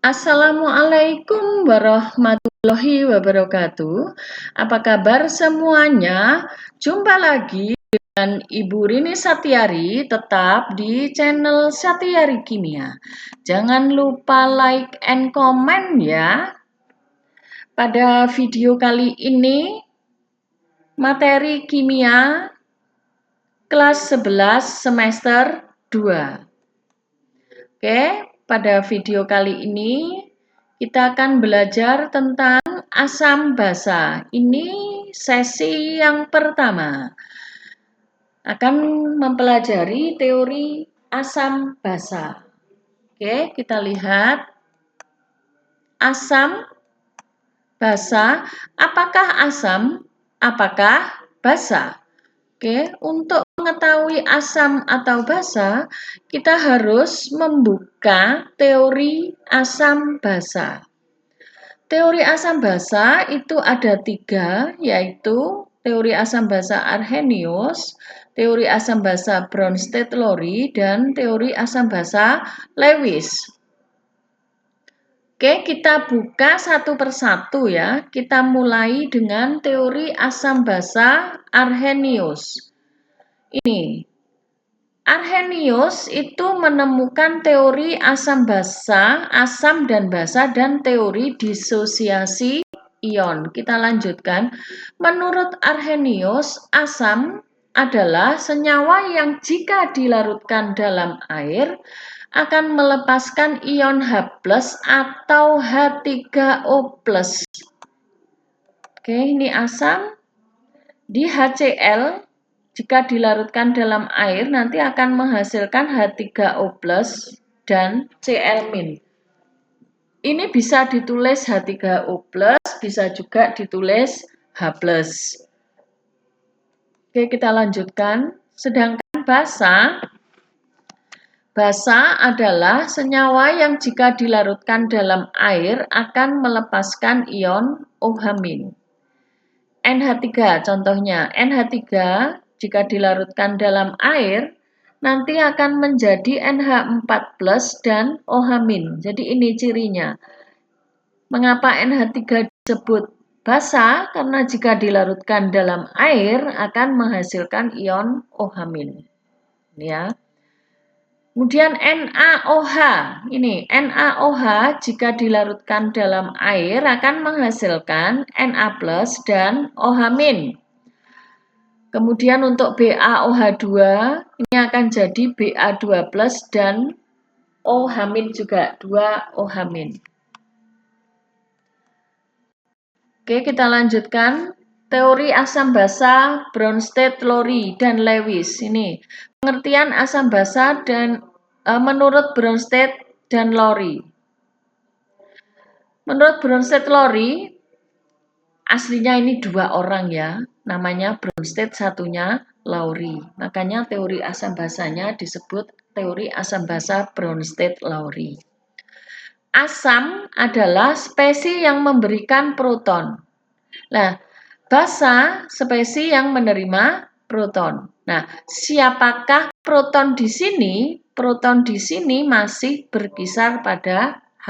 Assalamualaikum warahmatullahi wabarakatuh. Apa kabar semuanya? Jumpa lagi dengan Ibu Rini Satyari tetap di channel Satyari Kimia. Jangan lupa like and comment ya. Pada video kali ini materi kimia kelas 11 semester 2. Oke, pada video kali ini kita akan belajar tentang asam basa. Ini sesi yang pertama. Akan mempelajari teori asam basa. Oke, kita lihat asam basa. Apakah asam? Apakah basa? Oke, untuk mengetahui asam atau basa, kita harus membuka teori asam basa. Teori asam basa itu ada 3, yaitu teori asam basa Arrhenius, teori asam basa Bronsted-Lowry, dan teori asam basa Lewis. Oke, kita buka satu persatu ya. Kita mulai dengan teori asam basa Arrhenius. Ini, Arrhenius itu menemukan teori asam basa, asam dan basa, dan teori disosiasi ion. Kita lanjutkan. Menurut Arrhenius, asam adalah senyawa yang jika dilarutkan dalam air akan melepaskan ion H+ atau H3O+. Oke, ini asam. Di HCl, jika dilarutkan dalam air nanti akan menghasilkan H3O+ dan Cl-. Ini bisa ditulis H3O+, bisa juga ditulis H+. Oke, kita lanjutkan. Sedangkan basa adalah senyawa yang jika dilarutkan dalam air akan melepaskan ion OH-. NH3 contohnya, NH3 jika dilarutkan dalam air nanti akan menjadi NH4+ dan OH-. Jadi ini cirinya. Mengapa NH3 disebut basa? Karena jika dilarutkan dalam air akan menghasilkan ion OH-. Ya. Kemudian NaOH, ini NaOH jika dilarutkan dalam air akan menghasilkan Na+ dan OH-. Kemudian untuk BaOH2 ini akan jadi Ba2+ dan OH- juga, 2 OH-. Oke, kita lanjutkan. Teori asam basa Bronsted-Lowry dan Lewis. Ini pengertian asam basa dan menurut Bronsted dan Lowry. Menurut Bronsted-Lowry, aslinya ini 2 orang ya, namanya Bronsted, satunya Lowry. Makanya teori asam basanya disebut teori asam basa Bronsted-Lowry. Asam adalah spesies yang memberikan proton. Nah, basa spesies yang menerima proton. Nah, siapakah proton di sini? Proton di sini masih berkisar pada H+.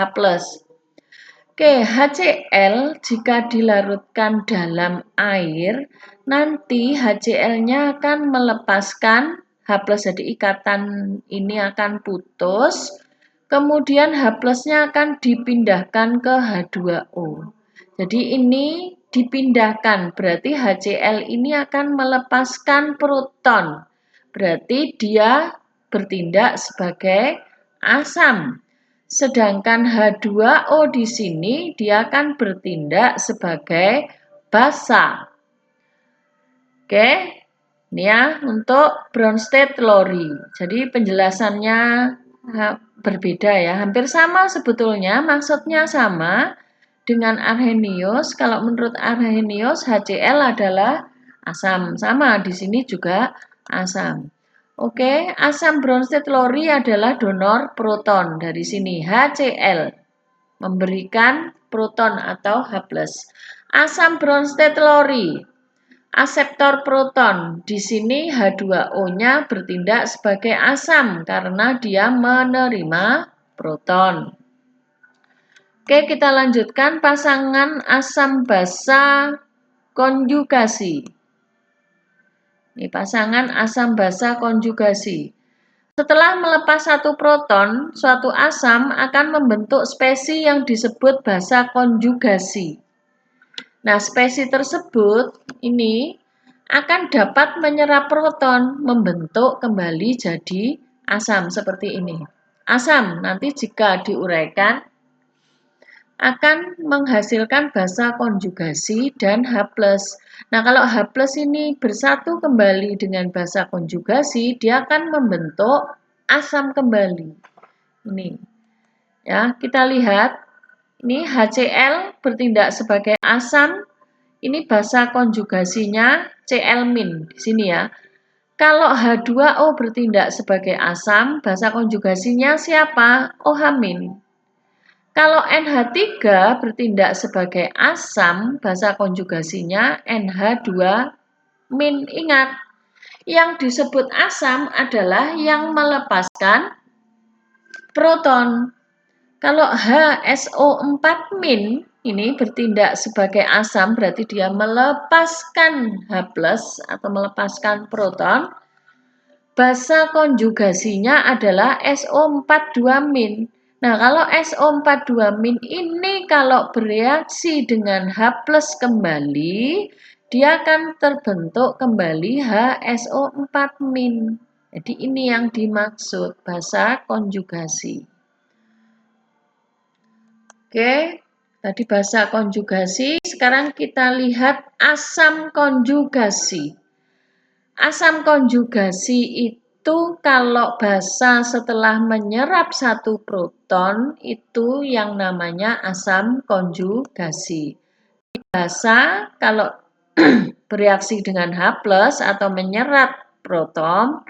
Oke, HCl jika dilarutkan dalam air, nanti HCl-nya akan melepaskan H+, jadi ikatan ini akan putus, kemudian H+-nya akan dipindahkan ke H2O. Jadi ini dipindahkan, berarti HCl ini akan melepaskan proton. Berarti dia bertindak sebagai asam. Sedangkan H2O di sini dia akan bertindak sebagai basa. Oke, ini ya untuk Bronsted-Lowry. Jadi penjelasannya berbeda ya, hampir sama sebetulnya, maksudnya sama dengan Arrhenius. Kalau menurut Arrhenius HCl adalah asam, sama di sini juga asam. Oke, asam Bronsted-Lowry adalah donor proton. Dari sini HCl memberikan proton atau H+. Asam Bronsted-Lowry aseptor proton. Di sini H2O-nya bertindak sebagai asam karena dia menerima proton. Oke, kita lanjutkan pasangan asam basa konjugasi. Ini pasangan asam basa konjugasi. Setelah melepas satu proton, suatu asam akan membentuk spesi yang disebut basa konjugasi. Nah, spesi tersebut ini akan dapat menyerap proton, membentuk kembali jadi asam seperti ini. Asam nanti jika diuraikan akan menghasilkan basa konjugasi dan H+. Nah, kalau H+ ini bersatu kembali dengan basa konjugasi, dia akan membentuk asam kembali. Ini. Ya, kita lihat ini HCl bertindak sebagai asam. Ini basa konjugasinya Cl- di sini ya. Kalau H2O bertindak sebagai asam, basa konjugasinya siapa? OH-. Kalau NH3 bertindak sebagai asam, basa konjugasinya NH2-. Ingat, yang disebut asam adalah yang melepaskan proton. Kalau HSO4- ini bertindak sebagai asam, berarti dia melepaskan H+ atau melepaskan proton. Basa konjugasinya adalah SO42-. Nah, kalau SO42- ini kalau bereaksi dengan H+ kembali, dia akan terbentuk kembali HSO4-. Jadi ini yang dimaksud basa konjugasi. Oke, tadi basa konjugasi, sekarang kita lihat asam konjugasi. Asam konjugasi itu kalau basa setelah menyerap satu proton, itu yang namanya asam konjugasi. Basa kalau bereaksi dengan H+ atau menyerap proton,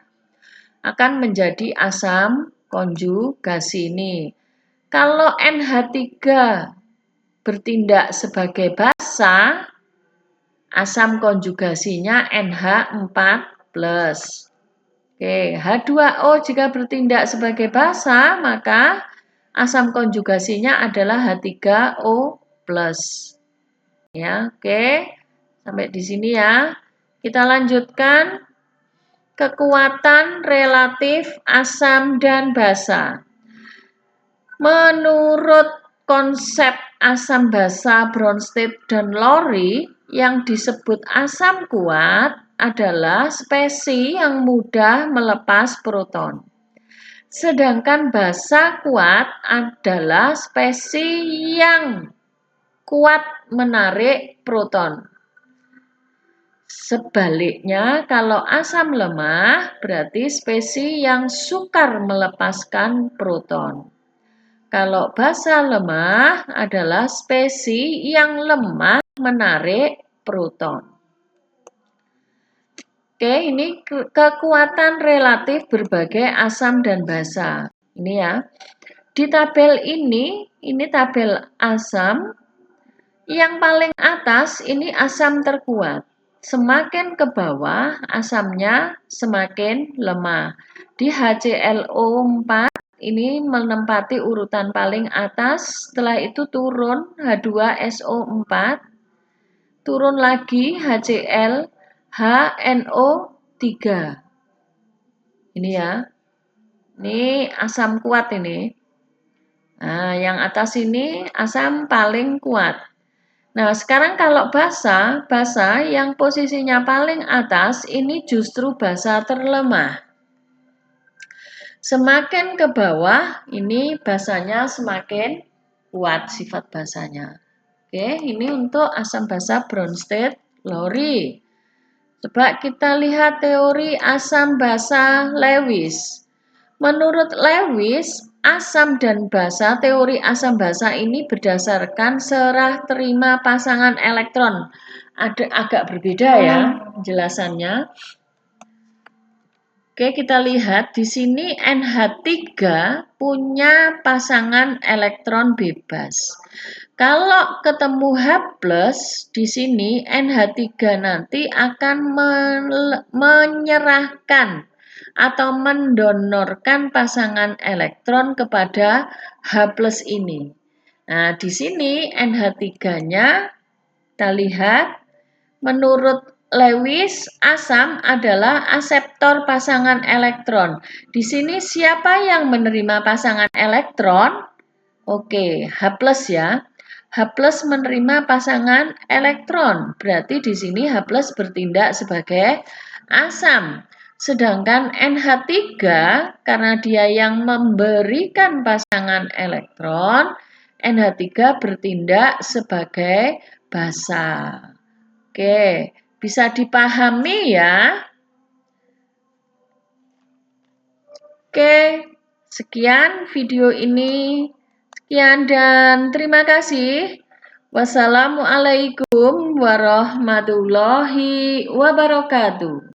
akan menjadi asam konjugasi ini. Kalau NH3 bertindak sebagai basa, asam konjugasinya NH4+. Oke, H2O jika bertindak sebagai basa, maka asam konjugasinya adalah H3O+. Ya, oke. Sampai di sini ya. Kita lanjutkan kekuatan relatif asam dan basa. Menurut konsep asam basa Bronsted dan Lowry, yang disebut asam kuat adalah spesi yang mudah melepas proton. Sedangkan basa kuat adalah spesi yang kuat menarik proton. Sebaliknya, kalau asam lemah berarti spesi yang sukar melepaskan proton. Kalau basa lemah adalah spesi yang lemah menarik proton. Oke, ini kekuatan relatif berbagai asam dan basa. Ini ya. Di tabel ini tabel asam. Yang paling atas ini asam terkuat. Semakin ke bawah asamnya semakin lemah. Di HClO4 ini menempati urutan paling atas, setelah itu turun H2SO4, turun lagi HCl, HNO3. Ini ya, ini asam kuat ini. Nah, yang atas ini asam paling kuat. Nah, sekarang kalau basa yang posisinya paling atas ini justru basa terlemah. Semakin ke bawah, ini basanya semakin kuat sifat basanya. Oke, ini untuk asam basa Bronsted Lowry. Coba kita lihat teori asam basa Lewis. Menurut Lewis, asam dan basa, teori asam basa ini berdasarkan serah terima pasangan elektron. Ada agak berbeda ya penjelasannya. Oke, kita lihat di sini NH3 punya pasangan elektron bebas. Kalau ketemu H+, di sini NH3 nanti akan menyerahkan atau mendonorkan pasangan elektron kepada H+ ini. Nah, di sini NH3-nya kita lihat menurut Lewis, asam adalah aseptor pasangan elektron. Di sini siapa yang menerima pasangan elektron? Oke, H+ ya. H+ menerima pasangan elektron. Berarti di sini H+ bertindak sebagai asam. Sedangkan NH3 karena dia yang memberikan pasangan elektron, NH3 bertindak sebagai basa. Oke, bisa dipahami ya. Oke, sekian video ini. Sekian dan terima kasih. Wassalamualaikum warahmatullahi wabarakatuh.